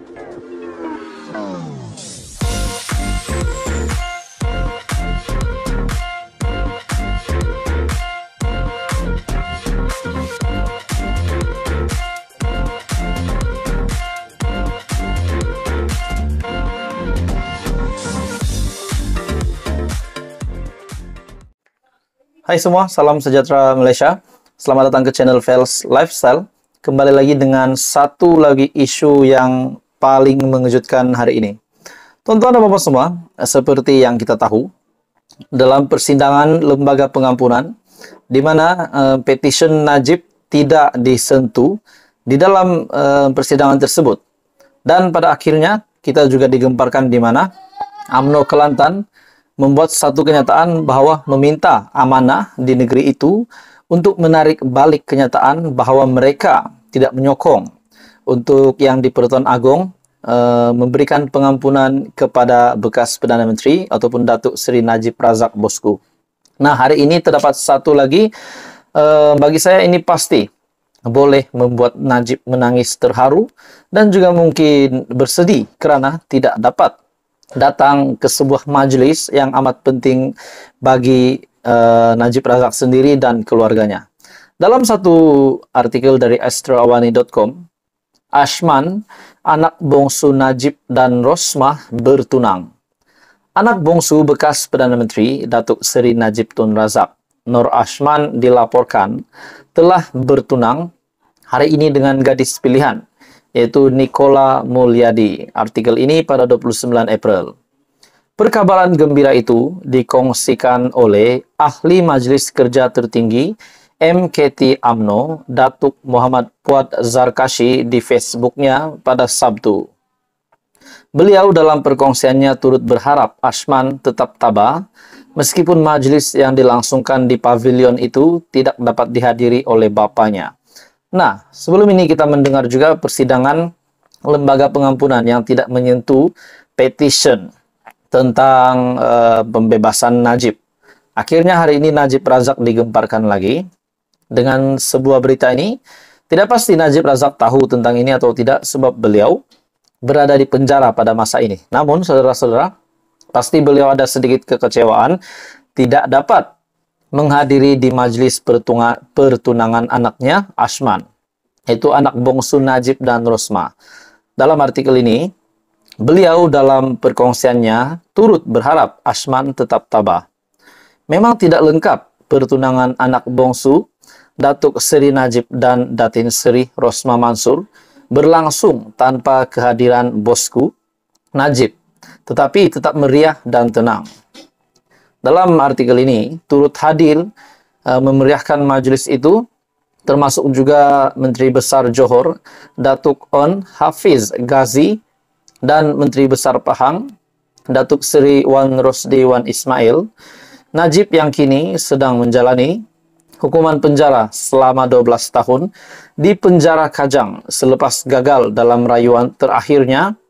Hai semua, salam sejahtera Malaysia. Selamat datang ke channel Fels Lifestyle. Kembali lagi dengan satu lagi isu yang paling mengejutkan hari ini. Tuan-tuan dan bapak semua, seperti yang kita tahu, dalam persidangan lembaga pengampunan, di mana petition Najib tidak disentuh di dalam persidangan tersebut. Dan pada akhirnya, kita juga digemparkan di mana UMNO Kelantan membuat satu kenyataan bahwa meminta amanah di negeri itu untuk menarik balik kenyataan bahwa mereka tidak menyokong untuk yang di Pertuan Agong memberikan pengampunan kepada bekas Perdana Menteri ataupun Datuk Seri Najib Razak bosku. Nah, hari ini terdapat satu lagi, bagi saya ini pasti boleh membuat Najib menangis terharu dan juga mungkin bersedih kerana tidak dapat datang ke sebuah majlis yang amat penting bagi Najib Razak sendiri dan keluarganya. Dalam satu artikel dari astrawani.com, Ashman, anak bongsu Najib dan Rosmah bertunang. Anak bongsu bekas Perdana Menteri Datuk Seri Najib Tun Razak, Nur Ashman, dilaporkan telah bertunang hari ini dengan gadis pilihan, yaitu Nicola Mulyadi. Artikel ini pada 29 April. Perkabaran gembira itu dikongsikan oleh Ahli Majlis Kerja Tertinggi MKT UMNO, Datuk Muhammad Puad Zarkashi di Facebooknya pada Sabtu. Beliau dalam perkongsiannya turut berharap Ashman tetap tabah meskipun majlis yang dilangsungkan di pavilion itu tidak dapat dihadiri oleh bapanya. Nah, sebelum ini kita mendengar juga persidangan lembaga pengampunan yang tidak menyentuh petition tentang pembebasan Najib. Akhirnya hari ini Najib Razak digemparkan lagi dengan sebuah berita ini. Tidak pasti Najib Razak tahu tentang ini atau tidak sebab beliau berada di penjara pada masa ini. Namun, saudara-saudara, pasti beliau ada sedikit kekecewaan tidak dapat menghadiri di majlis pertunangan anaknya Ashman, yaitu anak bongsu Najib dan Rosmah. Dalam artikel ini, beliau dalam perkongsiannya turut berharap Ashman tetap tabah. Memang tidak lengkap pertunangan anak bongsu Datuk Seri Najib dan Datin Seri Rosmah Mansur berlangsung tanpa kehadiran bosku Najib, tetapi tetap meriah dan tenang. Dalam artikel ini, turut hadir memeriahkan majlis itu, termasuk juga Menteri Besar Johor, Datuk On Hafiz Ghazi, dan Menteri Besar Pahang, Datuk Seri Wan Rosdi Wan Ismail. Najib yang kini sedang menjalani hukuman penjara selama 12 tahun di penjara Kajang selepas gagal dalam rayuan terakhirnya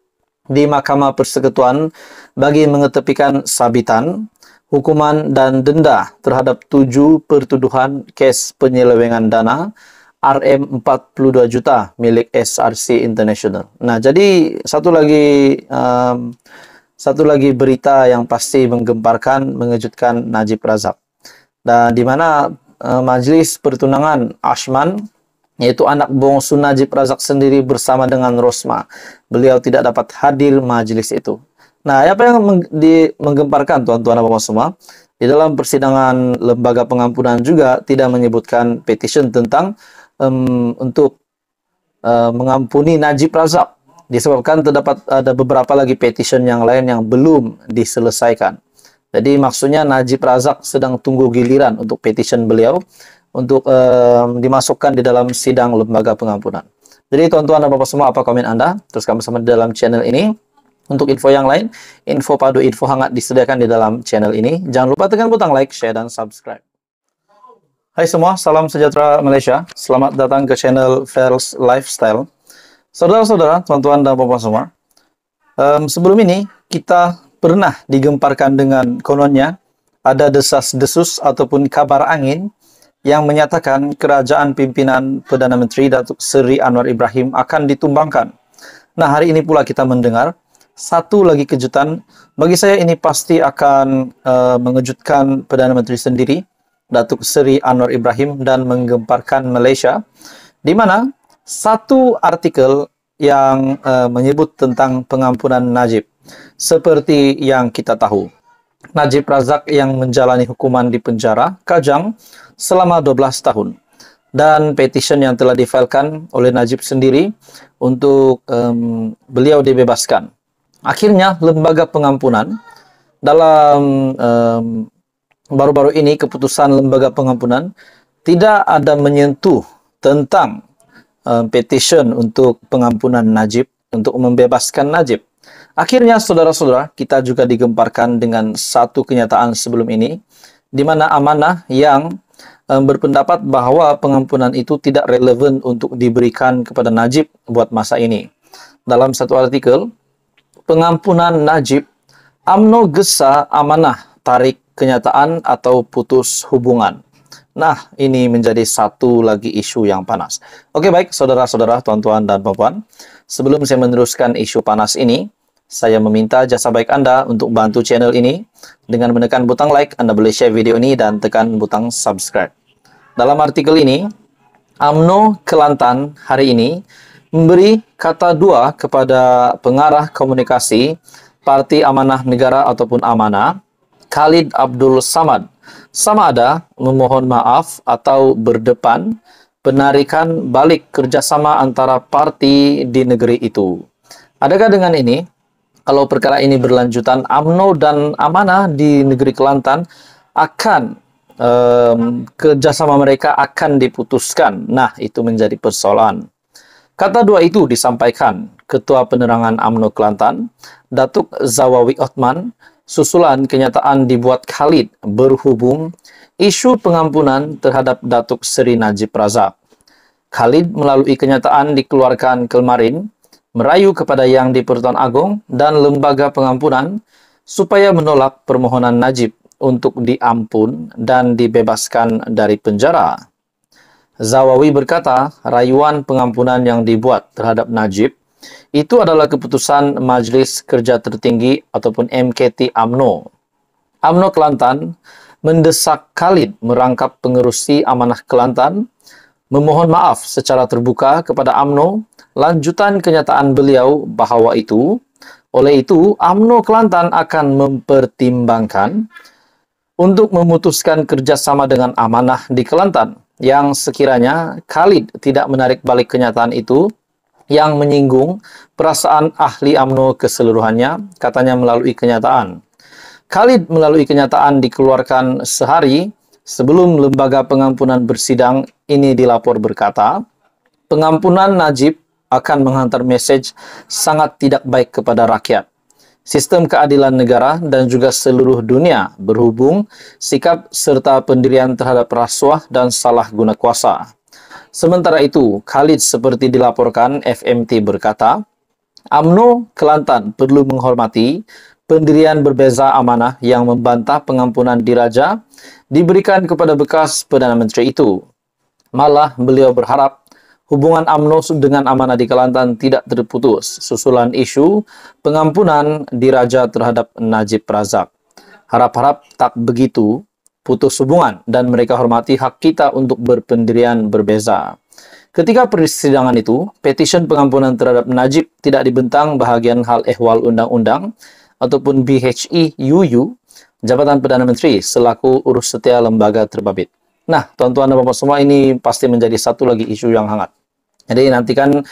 di Mahkamah Persekutuan bagi mengetepikan sabitan hukuman dan denda terhadap 7 pertuduhan kes penyelewengan dana RM42 juta milik SRC International. Nah, jadi satu lagi berita yang pasti menggemparkan, mengejutkan Najib Razak. Dan di mana majlis pertunangan Ashman, yaitu anak bongsu Najib Razak sendiri bersama dengan Rosmah, beliau tidak dapat hadir majlis itu. Nah, apa yang menggemparkan tuan-tuan dan bapak semua, di dalam persidangan lembaga pengampunan juga tidak menyebutkan petition tentang untuk mengampuni Najib Razak, disebabkan terdapat ada beberapa lagi petition yang lain yang belum diselesaikan. Jadi maksudnya Najib Razak sedang tunggu giliran untuk petition beliau untuk dimasukkan di dalam sidang lembaga pengampunan. Jadi tuan-tuan dan bapak semua, apa komen Anda? Teruskan bersama di dalam channel ini. Untuk info yang lain, info padu, info hangat disediakan di dalam channel ini. Jangan lupa tekan butang like, share, dan subscribe. Hai semua, salam sejahtera Malaysia. Selamat datang ke channel Fels Lifestyle. Saudara-saudara, tuan-tuan dan bapak semua, sebelum ini kita pernah digemparkan dengan kononnya ada desas-desus ataupun kabar angin yang menyatakan kerajaan pimpinan Perdana Menteri Datuk Seri Anwar Ibrahim akan ditumbangkan Nah, hari ini pula kita mendengar satu lagi kejutan. Bagi saya ini pasti akan mengejutkan Perdana Menteri sendiri, Datuk Seri Anwar Ibrahim, dan menggemparkan Malaysia, di mana satu artikel yang menyebut tentang pengampunan Najib. Seperti yang kita tahu, Najib Razak yang menjalani hukuman di penjara Kajang selama 12 tahun. Dan petition yang telah difailkan oleh Najib sendiri untuk beliau dibebaskan. Akhirnya, lembaga pengampunan dalam baru-baru ini, keputusan lembaga pengampunan tidak ada menyentuh tentang petition untuk pengampunan Najib, untuk membebaskan Najib. Akhirnya, saudara-saudara, kita juga digemparkan dengan satu kenyataan sebelum ini, di mana Amanah yang berpendapat bahwa pengampunan itu tidak relevan untuk diberikan kepada Najib buat masa ini. Dalam satu artikel, pengampunan Najib, UMNO gesa Amanah tarik kenyataan atau putus hubungan. Nah, ini menjadi satu lagi isu yang panas. Oke, baik saudara-saudara, tuan-tuan dan puan-puan, sebelum saya meneruskan isu panas ini, saya meminta jasa baik Anda untuk bantu channel ini dengan menekan butang like. Anda boleh share video ini dan tekan butang subscribe. Dalam artikel ini, UMNO Kelantan hari ini memberi kata dua kepada pengarah komunikasi Parti Amanah Negara ataupun Amanah, Khalid Abdul Samad, sama ada memohon maaf atau berdepan penarikan balik kerjasama antara parti di negeri itu. Adakah dengan ini, kalau perkara ini berlanjutan, UMNO dan Amanah di negeri Kelantan akan kerjasama mereka akan diputuskan? Nah, itu menjadi persoalan. Kata dua itu disampaikan Ketua Penerangan UMNO Kelantan, Datuk Zawawi Othman, susulan kenyataan dibuat Khalid berhubung isu pengampunan terhadap Datuk Seri Najib Razak. Khalid melalui kenyataan dikeluarkan kemarin merayu kepada Yang di-Pertuan Agong dan Lembaga Pengampunan supaya menolak permohonan Najib untuk diampun dan dibebaskan dari penjara. Zawawi berkata, rayuan pengampunan yang dibuat terhadap Najib itu adalah keputusan Majlis Kerja Tertinggi ataupun MKT UMNO. UMNO Kelantan mendesak Khalid merangkap pengerusi Amanah Kelantan, memohon maaf secara terbuka kepada UMNO lanjutan kenyataan beliau bahawa oleh itu UMNO Kelantan akan mempertimbangkan untuk memutuskan kerjasama dengan Amanah di Kelantan yang sekiranya Khalid tidak menarik balik kenyataan itu yang menyinggung perasaan ahli UMNO keseluruhannya, katanya melalui kenyataan. Khalid melalui kenyataan dikeluarkan sehari sebelum Lembaga Pengampunan bersidang ini dilapor berkata, pengampunan Najib akan menghantar mesej sangat tidak baik kepada rakyat, sistem keadilan negara dan juga seluruh dunia berhubung sikap serta pendirian terhadap rasuah dan salah guna kuasa. Sementara itu, Khalid seperti dilaporkan FMT berkata, UMNO Kelantan perlu menghormati pendirian berbeza Amanah yang membantah pengampunan diraja diberikan kepada bekas Perdana Menteri itu. Malah beliau berharap hubungan UMNO dengan Amanah di Kelantan tidak terputus susulan isu pengampunan diraja terhadap Najib Razak. Harap-harap tak begitu putus hubungan dan mereka hormati hak kita untuk berpendirian berbeza. Ketika persidangan itu, petition pengampunan terhadap Najib tidak dibentang bahagian hal ehwal undang-undang ataupun BHI-UU, Jabatan Perdana Menteri selaku urus setia lembaga terbabit. Nah, tuan-tuan dan bapak semua, ini pasti menjadi satu lagi isu yang hangat. Jadi nantikan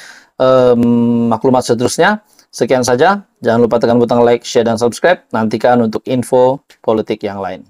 maklumat seterusnya. Sekian saja. Jangan lupa tekan butang like, share, dan subscribe. Nantikan untuk info politik yang lain.